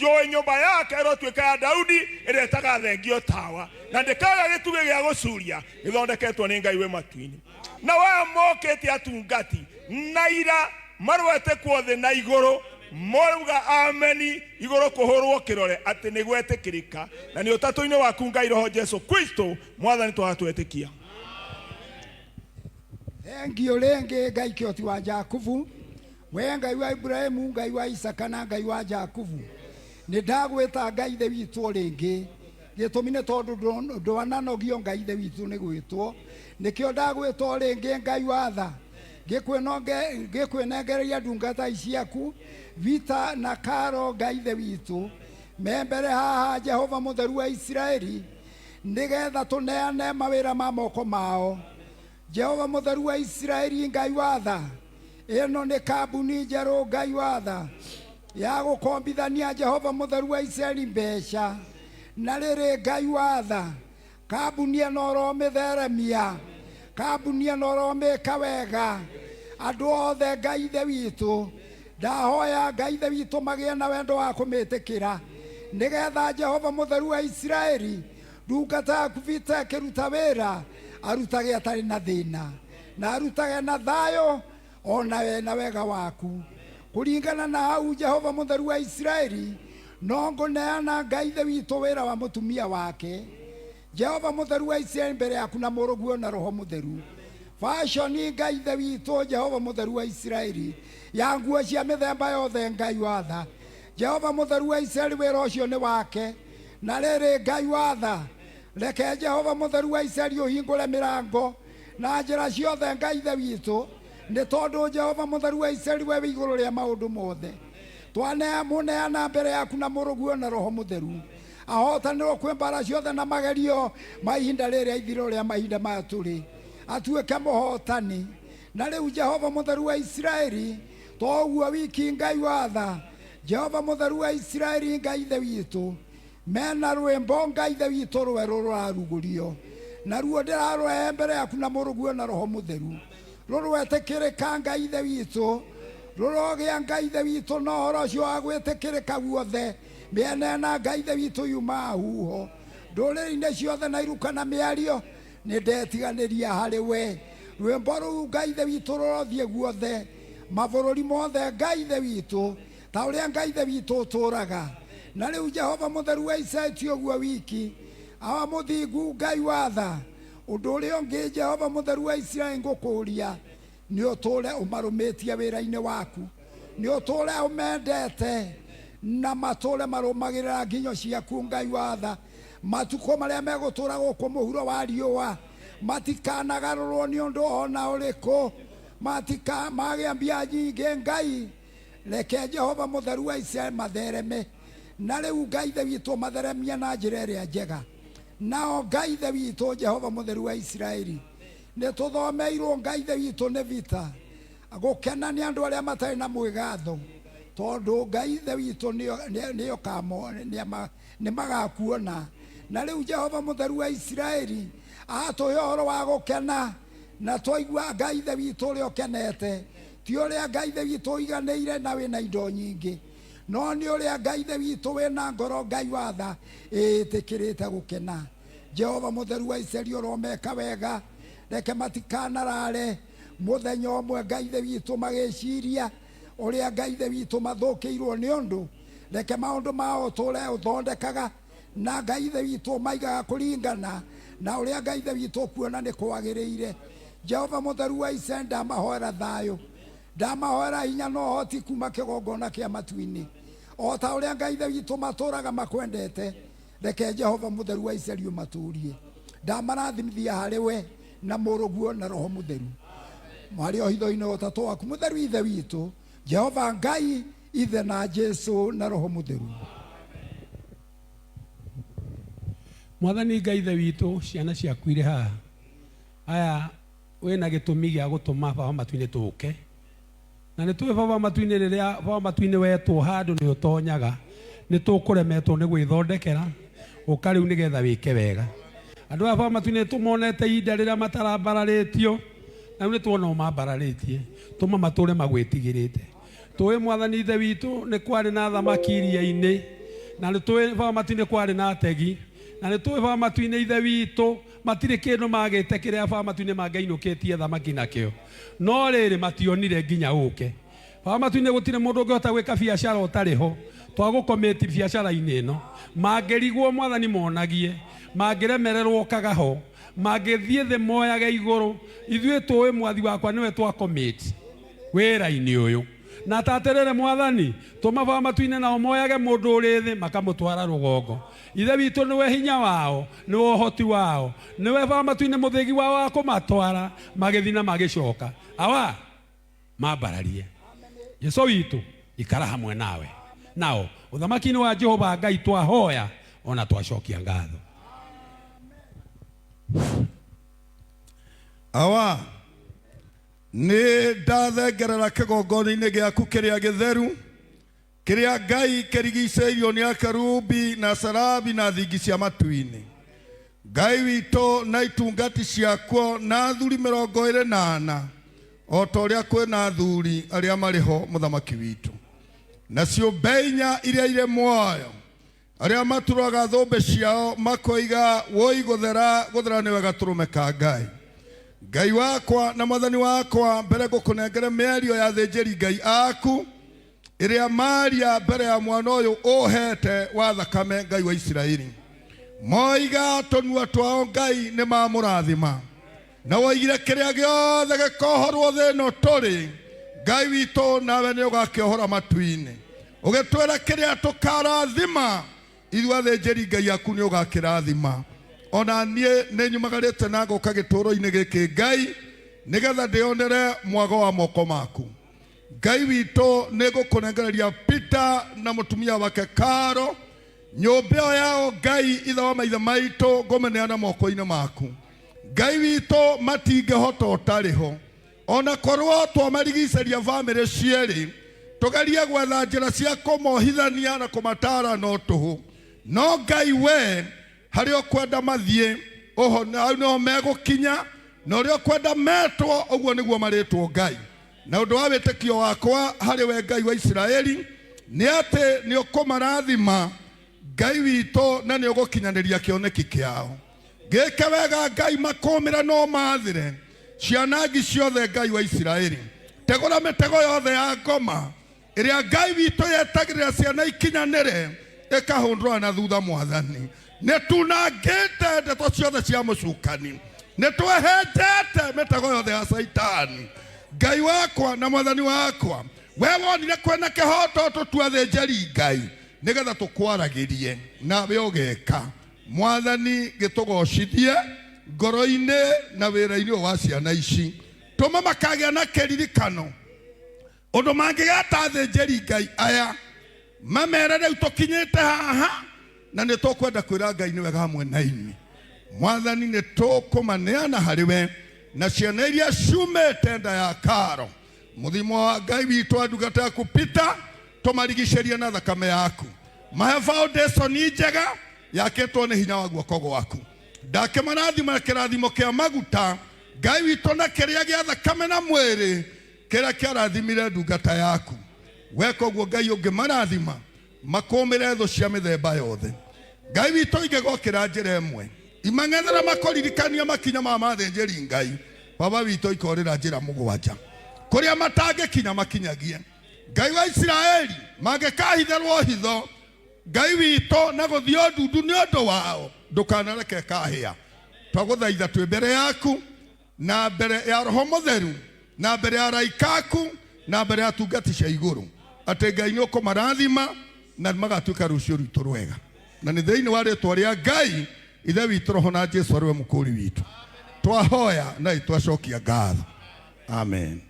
njoe nyumba yake rotweka ya Daudi ire tagathengio tawa na ndikaga gituge gya gucuria githondeketwo ni Ngai we matuini na wa mokete atungati na ira marwete kwothe na iguru moruga ameni iguru kuhurwo kirore ati ni gwetikirika na ni utatu-ini waku Ngai roho Jesu Kristo mwathani twatwetikia. Engio lenge Ngai kioti wa Jakubu we Ngai wa Ibrahimu Ngai wa Isaka na Ngai wa Jakubu ni ndagweta Ngai the witu ringi gitumine tondu ndwananogio Ngai the witu ni gwitwo nikio ndagwetwo ringi Ngai wa tha gikwinengereria ndungata iciaku vita na karo Ngai the witu membere haha Jehova mutheru wa Israeli nigetha tuneane mawira ma moko mao. Jehova mutheru wa Israeli Ngai wa tha ino ni kambuni njeru Ngai wa tha ya gukombithania Jehova mutheru wa Israeli mbeca na riri Ngai wa tha kambuni ino romitheremia kambuni ino romika wega andu othe Ngai the witu ndahoya Ngai the witu magie na wendo wa kumitikira nigetha Jehova mutheru wa Israeli ndungata kuvita kiruta wira arutage atari na thina na arutage na thayo ona we na wega waku kuringana na hau Jehova mutheru wa Israeli nongo neana Ngai the witu wira wa mutumia wake Jehova mutheru wa Israeli mbere yaku na muruguo na roho mutheru fashoni Ngai the witu Jehova mutheru wa Israeli ya nguo cia mithemba yothe Ngai wa tha Jehova mutheru wa Israeli wira ucio ni wake na riri Ngai wa tha reke Jehova mutheru wa Israeli uhingure mirango na njira ciothe Ngai the witu ni tondu Jehova mutheru wa Israeli we iguru ria maundu mothe twane muneana mbere yaku na muruguo na roho mutheru ahotanirwo kwi mbara ciothe na magerio mahinda riria ithiro ria mahinda maya turi atuike muhotani na riu Jehova mutheru wa Israeli toguo wiki Ngai wa tha Jehova mutheru wa Israeli Ngai the witu mena rwimbo Ngai the witu rweru rurarugurio na ruo ndirarwe mbere yaku na muruguo na roho mutheru rurwetikirika Ngai the witu rurogia Ngai the witu no horo ucio wa gwitikirika guothe miena na Ngai the witu yuma huho nduriri-ini ciothe na iruka na miario ni ndetiganiria hari we rwimbo ruu Ngai the witu rurothie guothe mabururi mothe Ngai the witu ta uria Ngai the witu uturaga na riu Jehova mutheru wa Israeli tioguo wiki awa muthingu Ngai wa tha undu uria ungi Jehova mutheru wa Israeli ngukuria ni uture umarumitie wira-ini waku ni uture umendete na mature marumagirira nginyo ciaku Ngai wa tha matuko maria megutura guku muhuro wa riua matikanagarurwo ni undu ona uriku matika magiambia nyingi Ngai reke Jehova mutheru wa Israeli mathereme na riu Ngai the witu matheremia na njira iria njega nao Ngai the witu Jehova mutheru wa Israeli ni tuthomeirwo Ngai the witu ni vita gukenania andu aria matari na mwigatho tondu Ngai the witu niyo kamo ni magakuona na riu Jehova mutheru wa Israeli atuhe horo wa gukena na twaigua Ngai the witu uri ukenete ti uria Ngai the witu iganĩire na wina indo nyingi no ni uria Ngai the witu wina ngoro Ngai wa tha ĩtĩkĩrĩte gukena Jehova mutheru wa Israeli uromeka wega reke matikanarare muthenya umwe Ngai the witu magiciria uria Ngai the witu mathukiirwo ni undu reke maundu mao ture uthondekaga na Ngai the witu maigaga kuringana na uria Ngai the witu kuona ni kwagiriire Jehova mutheru wa Israeli ndamahoera thayo ndamahoera hinya no hoti kuma kigongona kia matu-ini o ta uria Ngai the witu maturaga makwendete reke Jehova mutheru wa Israeli umaturie ndamarathimithia hari we na muruguo na roho mutheru mari o hitho-ini utatu waku mutheru ithe witu Jehova Ngai ithe na Jesu na roho mutheru. Mwathani Ngai ithe witu ciana ciaku ire haha aya wina gitumi gia gutuma baba matu-ini tuke na ni tuwe baba matu-ini riria baba matu-ini wetwo handu ni utonyaga ni tukuremetwo ni gwithondekera ukariu nigetha wike wega andu aya baba matu-ini tumonete ihinda riria matarambararitio na ni tuona mambararitie tuma mature magwitigirite tuwe Mwathani ithe witu ni kwari na thamaki iria-ini na nĩ tũĩ baba matu-inĩ kwarĩ na ategi, na nĩ tũĩ baba matu-inĩ ithe witũ matirĩ kĩndũ magĩte kĩrĩa baba matu-inĩ mangĩinũkĩtie thamaki nakĩo, no rĩrĩ mationire nginya ũke. Baba matu-inĩ gũtirĩ mũndũ ũngĩhota gwĩka biacara ũtarĩ ho, twagũkomĩti biacara-inĩ ĩno, mangĩrigwo Mwathani monagie, mangĩremererwo okaga ho, mangĩthiĩ thĩ moyage igũrũ, ithuĩ tũĩ Mwathi wakwa nĩwe twakomĩti wĩra-inĩ ũyũ. Na taterere Mwathani tũma baba matu-inĩ nao moyage mũndũ ũrĩ thĩ makamũtwara rũgongo. Ithe witũ nĩwe hinya wao, nĩwe ũhoti wao, nĩwe baba matu-inĩ mũthĩgi wao wa kũmatwara magĩthiĩ na magĩcoka. Awa mambararie. Yesu witũ ikara hamwe nawe. Nao ũthamaki-inĩ wa Jehova Ngai twahoya ona twacokia ngatho. Awa nĩ ndathengerera kĩgongona-inĩ gĩaku kĩrĩa gĩtheru, kĩrĩa Ngai kĩrigicĩirio nĩ akerubi na sarabi na thingi cia matu-inĩ. Ngai witũ na itungati ciakuo na athuri 24 o ta ũrĩa kwĩna athuri arĩa marĩ ho mũthamaki witũ, na ciũmbe inya iria irĩ muoyo arĩa maturaga thũmbĩ ciao makoiga woi gũthera nĩ wega tũrũme ka Ngai. Ngai wakwa na Mwathani wakwa, mbere ngũkũnengere mĩario ya thĩnjĩri Ngai aku ĩrĩa maria mbere ya mwana ũyũ ũhete wa thakame, Ngai wa Isiraeli. Moiga tũnua twao Ngai nĩ mamũrathima, na woigire kĩrĩa gĩothe gĩkohorwo thĩ ĩno tũrĩ, Ngai witũ nawe nĩ ũgakĩohora matu-inĩ. Ũgĩtwĩra kĩrĩa tũkarathima, ithuĩ athĩnjĩri Ngai aku nĩ ũgakĩrathima. Ona niĩ nĩ nyumagarĩte na ngũka gĩtũũro-inĩ gĩkĩ Ngai, nĩgetha ndĩonere mwago wa moko maku. Ngai witũ nĩ ngũkũnengereria Peter na mũtumia wake Karo, nyũmba ĩyo yao Ngai ithe wa maithe maitũ ngũmĩneana moko-inĩ maku. Ngai witũ matingĩhota ũtarĩ ho, ona korwo twamarigicĩria bamĩrĩ cierĩ tũgerie gwetha njĩra cia kũmohithania na kũmatara no tũhũ, no Ngai we harĩa ũkwenda mathiĩ hau nĩho megũkinya, na ũrĩa ũkwenda metwo ũguo nĩguo marĩtwo Ngai. Na ũndũ wa wĩtĩkio wakwa harĩ we Ngai wa Isiraeli nĩ atĩ nĩ ũkũmarathima Ngai witũ, na nĩ ũgũkinyanĩria kĩoneki kĩao. Gĩke wega Ngai makũmĩra no mathĩre cianangi ciothe Ngai wa Isiraeli. Tegũra mĩtego yothe ya ngoma ĩrĩa Ngai witũ yetagĩrĩra ciana ikinyanĩre ĩkahũndũra na thutha Mwathani. Nĩ tunangĩte ndeto ciothe cia mũcukani, nĩ twehenjete mĩtego yothe ya Saitani. Ngai wakwa na Mwathani wakwa, we wonire kwĩna kĩhoto tũtua thĩnjĩri Ngai nĩgetha tũkwaragĩrie, nawe ũgeka. Mwathani gĩtũgocithie ngoro-inĩ na wĩra-inĩ wa ciana ici, tũma makagĩa na kĩririkano ũndũ mangĩgeta thĩnjĩri Ngai aya mamere rĩu tũkinyĩte haha, na nĩ tũkwenda kwĩra Ngai nĩ wega hamwe na inyuĩ. Mwathani nĩ tũkũmaneana harĩ we na ciana iria ciumĩte nda ya Karo. Mũthimo wa Ngai witũ wa ndungata yaku Peter tũmarigicĩrie na thakame yaku. Mahe foundation njega yakĩtwo nĩ hinya wa guoko gwaku. Ndakĩmarathima kĩrathimo kĩa maguta Ngai witũ na kĩrĩa gĩa thakame na mwĩrĩ kĩrĩa kĩarathimire ndungata yaku. Weka ũguo Ngai ũngĩmarathima makũmĩre thũ cia mĩthemba yothe. Ngai witũ ingĩgokĩra njĩra ĩmwe imang'ethera makoririkania makinya ma mathĩnjĩri Ngai, baba witũ ikorĩra njĩra mũgwanja kũrĩa matangĩkinya makinyagie. Ngai wa Isiraeli mangĩkahitherwo hitho Ngai witũ na gũthiĩ ndundu nĩ ũndũ wao ndũkanareke kahĩa. Twagũthaitha twĩ mbere yaku na mbere ya Roho Mũtheru na mbere ya araika aku na mbere ya tungati cia igũrũ atĩ Ngai nĩ ũkũmarathima na magatuĩka rũciũ rwitũ rwega, na nĩ thĩinĩ wa rĩĩtwa rĩa Ngai ithe witũ Roho na Jesũ arĩwe mũkũri witũ twahoya na itwacokia ngatho. Amen.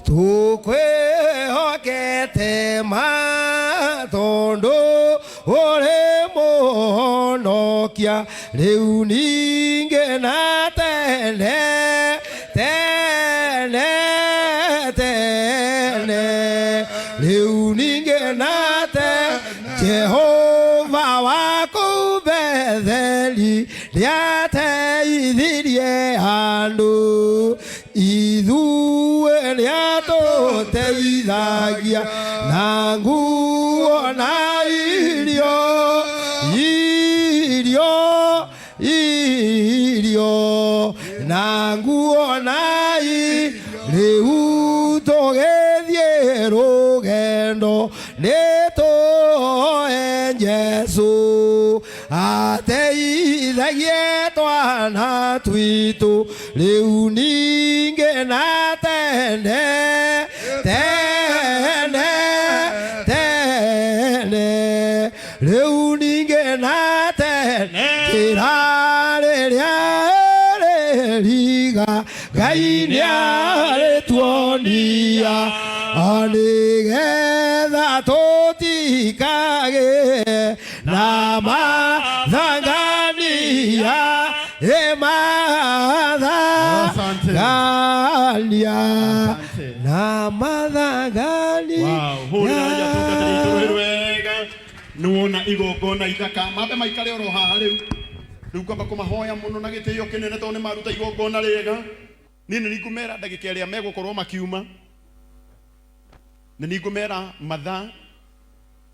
Tukwĩhokete matondu ũrĩ mũhonokia rĩu ningĩ na tene tene. rĩu ningĩnate Jehova wa kũu Betheli nĩateithirie andũ ithuĩ nĩatũteithagia na nguo na irio na nguo na rĩu tũgĩthiĩ rũgendo nĩtũoe Jesũ ateithagie twana twitũ rĩu ningĩ na tene rĩu ningĩ na tene rĩrĩa rĩriga Ngai nĩarĩtuonia nĩgetha tũtikagĩe na mathangania na mathangania nuona igongona ithaka mabe maikare oro haha riu kwamba kumahoya muno na gitio kinene to ni maruta igongona riega nini ningumera ndagika iria megukorwo makiuma na ningumera matha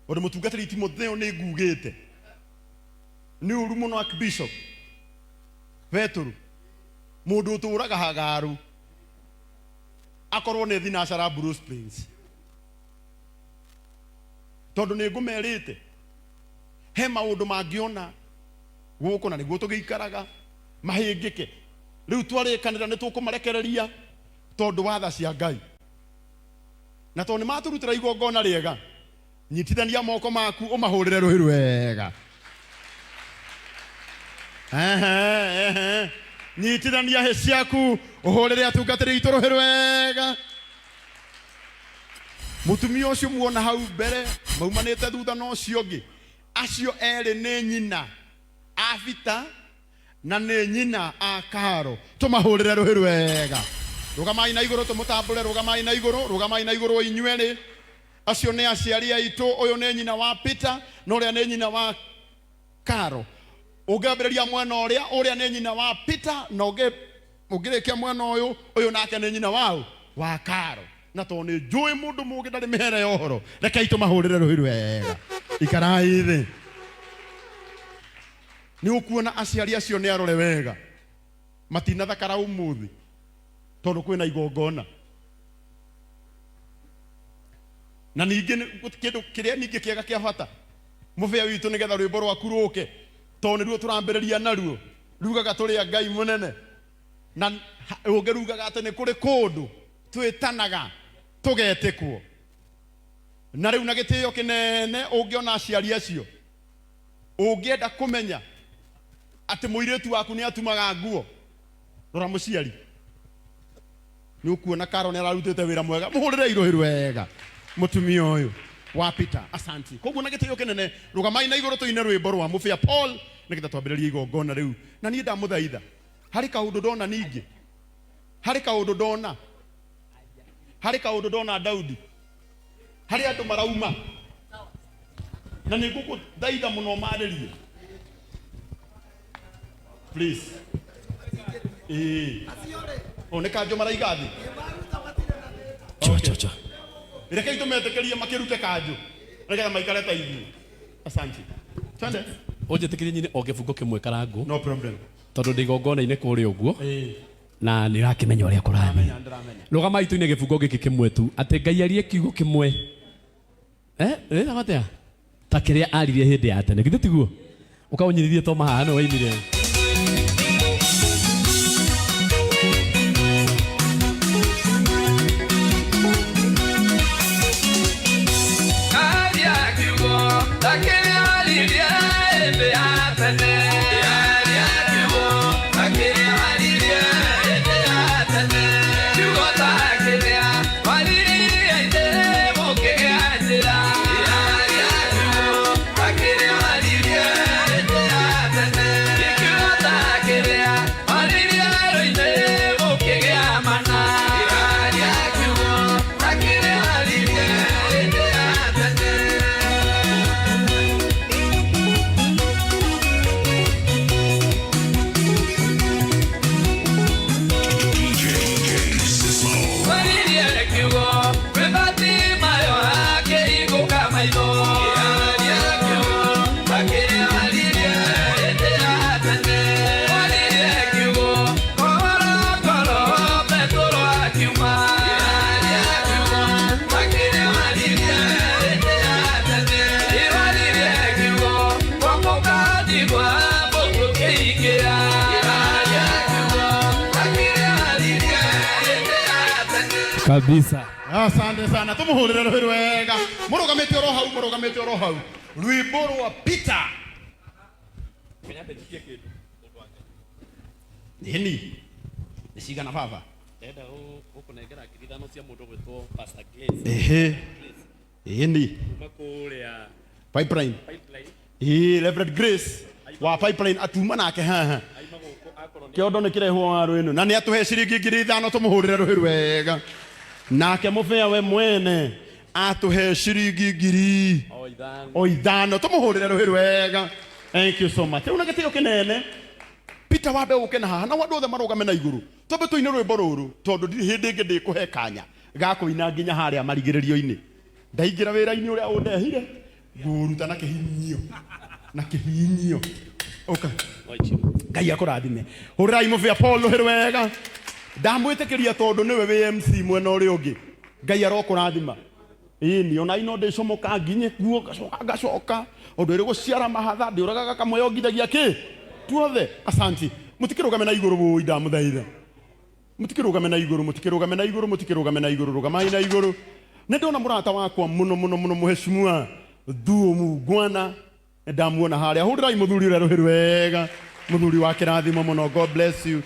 ori mutungatiri Timotheo ni ngugite ni uru muno Archbishop Petru mundu uturaga hagaru akorwo ni thinashara Bruce Prince tondu ni ngumerite he maundu mangiona guko na niguo tugikaraga mahingike riu twarikanira ni tukumarekereria tondu watha cia Ngai na tondu maturutira igongona riega nyitithania moko maku umahurire ruhiru wega nyitithania he ciaku uhurire atungatiri itu ruhiru wega mutumia ucio muona hau mbere maumanite thutha no cio ngi acio eri ni nyina Avita na ni nyina a Karo tumahurire ruhiru wega rugamai na iguru tumutambure rugamai na iguru inyueri acio ni aciari aitu uyu ni nyina wa Peter no ria ni nyina wa Karo ugambereria mwena uria ni nyina wa Peter na ugirikia mwena uyu nake ni nyina wa Karo na to ni njui mundu mungi ndari mihere yohoro reke itumahurire ruhiru wega ikarai thi ni ukuona aciari acio ni arore wega matina thakara umuthi tondu kwina igongona na ningi kindu kiria ningi kiega kia bata mubea witu nigetha rwimbo rwaku ruke tondu ruo turambereria naruo rugaga turia Ngai munene na ungirugaga ati ni kuri kundu twitanaga tugetikwo na riu na gitio kinene ungiona aciari acio ungienda kumenya ati muiritu waku ni atumaga nguo rora muciari ni ukuona Karo ni ararutite wira mwega muhurire iruhiru wega mutumia uyu wa Peter asanti koguo na gitio kinene rugamai na iguru tuine rwimbo rwa mubia Paul nikita twambiririe igongona riu na ni ndamuthaitha hari kaundu ndona ningi hari kaundu ndona Daudi hari andu marauma na niguku thaitha muno maririe please oneka jo maraigathi cho reke itumetekeria makirute kanju reke maikare ta ithu asante twende unjetikirie nyine o kifungo kimwe karangu no problem tondu ndigongona ine kuri uguo na ni rakimenya uria kurathi rugamai tuine kifungo giki kimwe tu ati Ngai arie kiugo kimwe rira matea ta kiria aririe hindi ya tene githe tiguo ukaunyirie to mahana waimire kabisa. Asante sana. Tumuhurire rwĩmbo wega. Mũrũgamĩte oro hau, mũrũgamĩte oro hau. Rwĩmbo rwa Peter. Nini? Nĩcigana baba? Enda gũkũnengera ngiri ithano cia mũndũ gwĩtwo Pastor Grace. Ehe. Nini? Kuma kũrĩa Pipeline. Reverend Grace wa Pipeline atuma nake haha. Kĩondo nĩ kĩrehwo waru ĩno na nĩ atũhe ciringi ngiri ithano tũmũhũrĩre rũhĩ wega. Nake mũbĩa we mwene atũhe ciringi ngiri o ithano tũmũhũrĩre rũhĩ wega. Thank you so much. Una gĩtĩo kĩnene. Peter wambe ũke na haha na andũ othe marũgame na igũrũ. Twambe tũine rwĩmbo rũrũ tondũ hĩndĩ ĩngĩ ndĩkũhe kanya ga kũina nginya harĩa marigĩrĩrio-inĩ. Ndaingĩra wĩra-inĩ ũrĩa ũndehire ngũruta na kĩhinyio. Na kĩhinyio. Oka. Ngai akũrathime. Hũrĩrai mũbĩa Paul rũhĩ wega. Ndamwĩtĩkĩria tondũ nĩwe wĩ MC mwena ũrĩa ũngĩ. Ngai arokũrathima. Ĩni ona ino ndĩcomoka nginye kuo ngacoka. Ũndũ ĩrĩ gũciara mahatha ndĩũragaga kamwe ongithagia kĩ? Tuothe. Asanti. Mũtikĩrũgame na igũrũ woi ndamũthaitha. Mũtikĩrũgame na igũrũ, mũtikĩrũgame na igũrũ, mũtikĩrũgame na igũrũ, rũgamai na igũrũ. Nĩ ndona mũrata wakwa mũno mũno mũno mũheshimiwa Thuo Mungwana. Ndamuona harĩa. Hũrĩrai mũthuri ũrĩa rũhĩ wega. Mũthuri wa kĩrathimo mũno. God bless you.